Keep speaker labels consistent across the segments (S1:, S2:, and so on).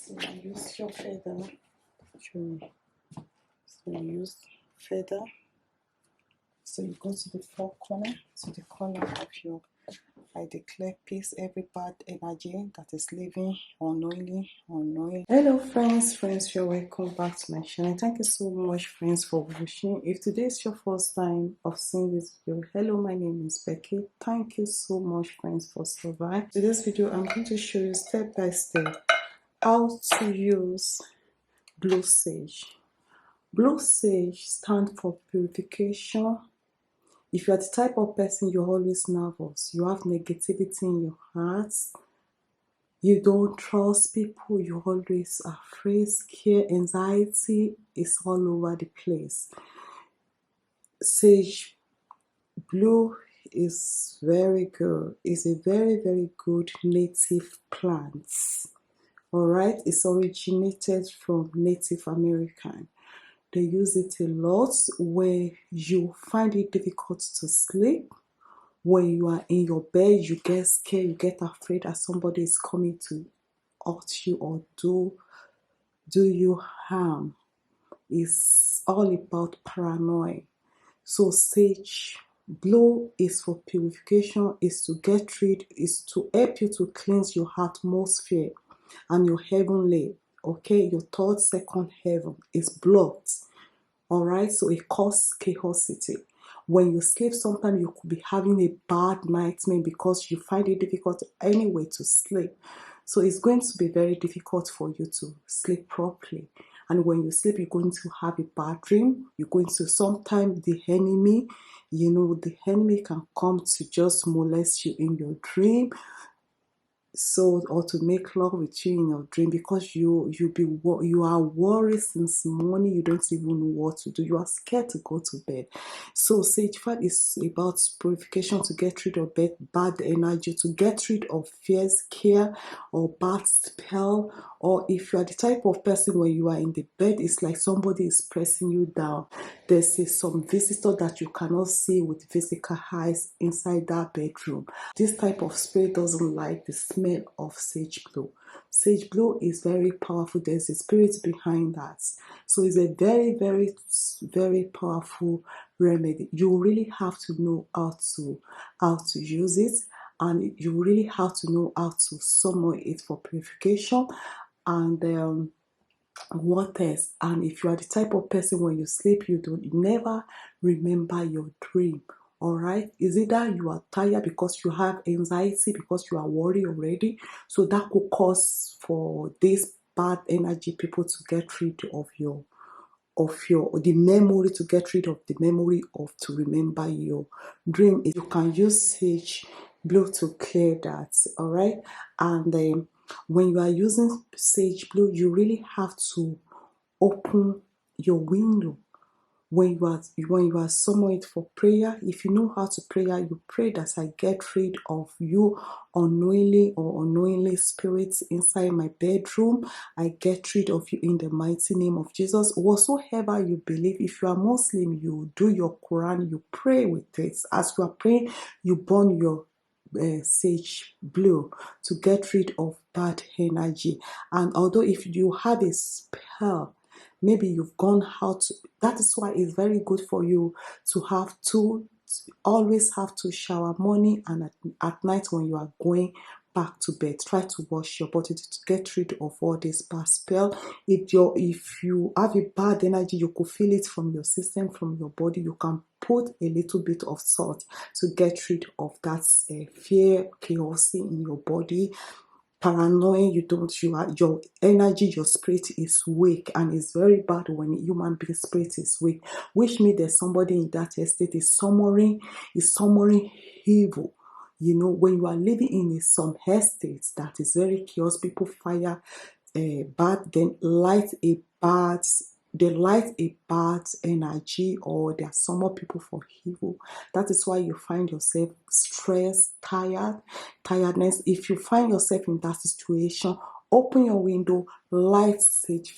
S1: So you use your feather. Show me. So you use feather. So you go to the four corner, to the corner of your. I declare peace, every bad energy that is living unknowingly. Hello friends, you're welcome back to my channel. Thank you so much friends for watching. If today is your first time of seeing this video, hello, my name is Becky. Thank you so much friends for surviving. In this video, I'm going to show you step by step how to use blue sage. Blue sage stands for purification. If you are the type of person you're always nervous, you have negativity in your heart, you don't trust people, you're always afraid, scared, anxiety is all over the place. Sage blue is very good. It's a very, very good native plant. Alright, it's originated from Native American. They use it a lot where you find it difficult to sleep. When you are in your bed, you get scared, you get afraid that somebody is coming to hurt you or do you harm. It's all about paranoia. So sage blue is for purification, is to get rid, is to help you to cleanse your atmosphere and your heavenly. Okay, your third, second heaven is blocked. Alright, so it causes chaosity. When you sleep, sometimes you could be having a bad nightmare because you find it difficult anyway to sleep. So it's going to be very difficult for you to sleep properly. And when you sleep, you're going to have a bad dream. You're going to, sometimes the enemy, the enemy can come to just molest you in your dream. So, or to make love with you in your dream, because you are worried since morning, you don't even know what to do, you are scared to go to bed. So sage 5 is about purification, to get rid of bad energy, to get rid of fear, scare, or bad spell. Or if you are the type of person where you are in the bed, it's like somebody is pressing you down. There's some visitor that you cannot see with physical eyes inside that bedroom. This type of spirit doesn't like the smell of sage blue. Sage blue is very powerful. There's a spirit behind that. So it's a very, very, very powerful remedy. You really have to know how to use it, and you really have to know how to summon it for purification. And what else? And if you are the type of person when you sleep, you never remember your dream. Alright, is it that you are tired because you have anxiety, because you are worried already? So that could cause for this bad energy people to get rid of the memory, to get rid of the memory of to remember your dream. You can use sage blue to clear that. Alright, and then when you are using sage blue, you really have to open your window. When you are summoned for prayer, if you know how to pray, you pray that I get rid of you unknowingly spirits inside my bedroom. I get rid of you in the mighty name of Jesus. Whatsoever you believe, if you are Muslim, you do your Quran, you pray with it. As you are praying, you burn your sage blue to get rid of bad energy. And although if you have a spell, maybe you've gone out, that is why it's very good for you to always have to shower morning and at night when you are going back to bed. Try to wash your body to get rid of all this bad spell. If you have a bad energy, you could feel it from your system, from your body, you can put a little bit of salt to get rid of that fear, chaos in your body. Paranoia, your energy, your spirit is weak, and it's very bad when human being spirit is weak, which means there's somebody in that estate is summoning evil. When you are living in some estates that is very chaos, people fire bad, then they light a bad energy, or they are summon people for evil. That is why you find yourself stressed, tiredness. If you find yourself in that situation, open your window, light sage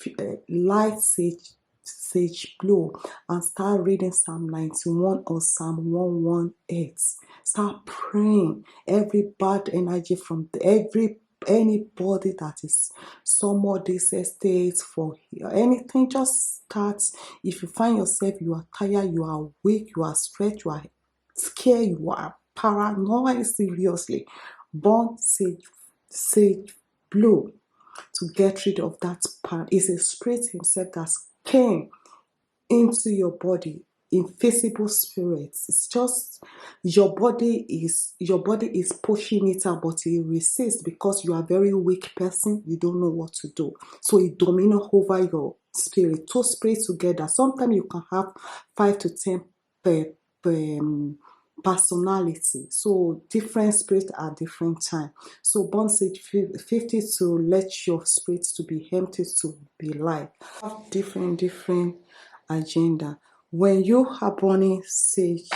S1: blue, and start reading Psalm 91 or Psalm 118. Start praying every bad energy from every anybody that is somebody's estate for anything. Just start. If you find yourself, you are tired, you are weak, you are stretched, you are scared, you are paranoid, seriously, burn sage blue to get rid of that pain. It's a spirit himself that came into your body, invisible spirits. It's just your body is pushing it out, but it resists because you are a very weak person. You don't know what to do, so it domino over your spirit. Two spirits together, sometimes you can have 5 to 10 personality, so different spirits at different time. So burn sage 50 to let your spirit to be empty, to be light. Have different agenda. When you are burning sage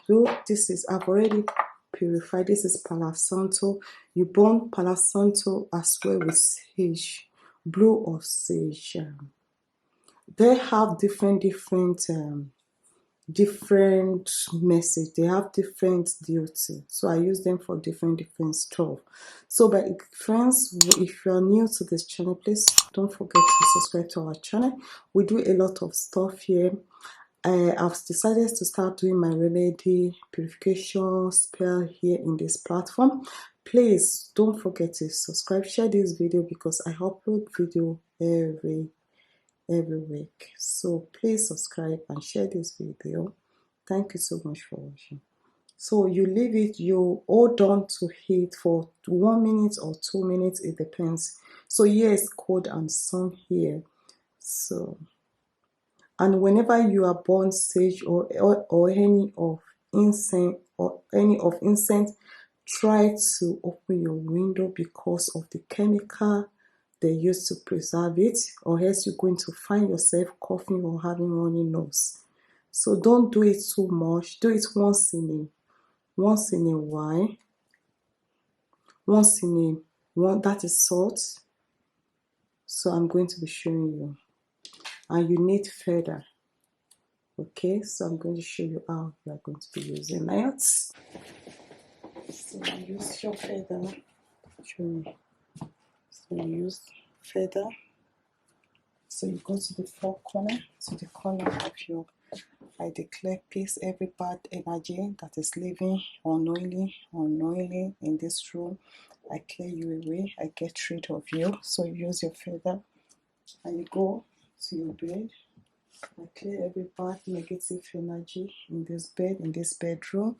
S1: blue, this is, I've already purified, this is Palo Santo. You burn Palo Santo as well with sage blue or sage. They have different message. They have different duty, so I use them for different stuff. So, but friends, if you are new to this channel, please don't forget to subscribe to our channel. We do a lot of stuff here. I've decided to start doing my remedy purification spell here in this platform. Please don't forget to subscribe, share this video, because I upload video every week. So please subscribe and share this video. Thank you so much for watching. So you leave it, you hold on to it for 1 minute or 2 minutes, it depends. So yes, cold and sun here. So, and whenever you are burn sage or any of incense, try to open your window because of the chemical they use to preserve it, or else you're going to find yourself coughing or having runny nose. So don't do it too much. Do it once in a while. That is salt. So I'm going to be showing you. And you need feather. Okay, so I'm going to show you how you are going to be using it. So you use your feather. Show me. So you use feather. So you go to the four corner, to the corner of your, I declare peace, every bad energy that is living unknowingly in this room, I clear you away, I get rid of you. So you use your feather and you go to your bed. I clear every bad negative energy in this bed, in this bedroom.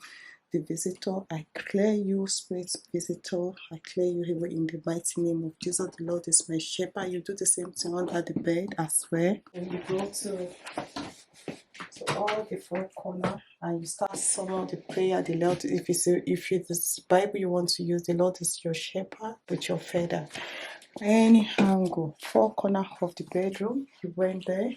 S1: The visitor, I clear you, spirit visitor, I clear you away in the mighty name of Jesus. The Lord is my shepherd. You do the same thing under the bed as well. And you go to all the four corner and you start summon the prayer. The Lord, if it's Bible you want to use, the Lord is your shepherd with your feather. Any angle, four corner of the bedroom, you went there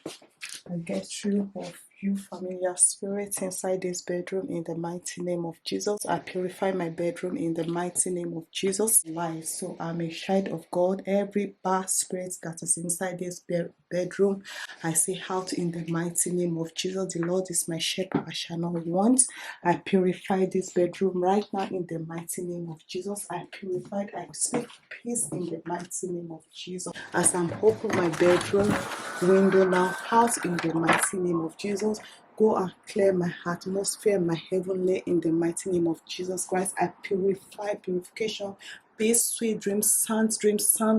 S1: and get rid of you familiar spirits inside this bedroom in the mighty name of Jesus. I purify my bedroom in the mighty name of Jesus. Life. So I'm a child of God. Every bad spirit that is inside this bedroom, I say out in the mighty name of Jesus. The Lord is my shepherd, I shall not want. I purify this bedroom right now in the mighty name of Jesus. I purified. I speak peace in the mighty name of Jesus. As I'm opening my bedroom window now, out in the mighty name of Jesus. Go and clear my atmosphere, my heavenly, in the mighty name of Jesus Christ. I purify, purification, peace, sweet dreams, sound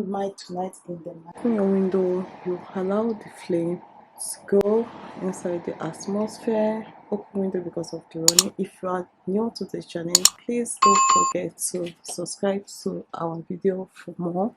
S1: mind tonight in the night. Open your window, you allow the flame to go inside the atmosphere. Open window because of the running. If you are new to the channel, please don't forget to subscribe to our video for more.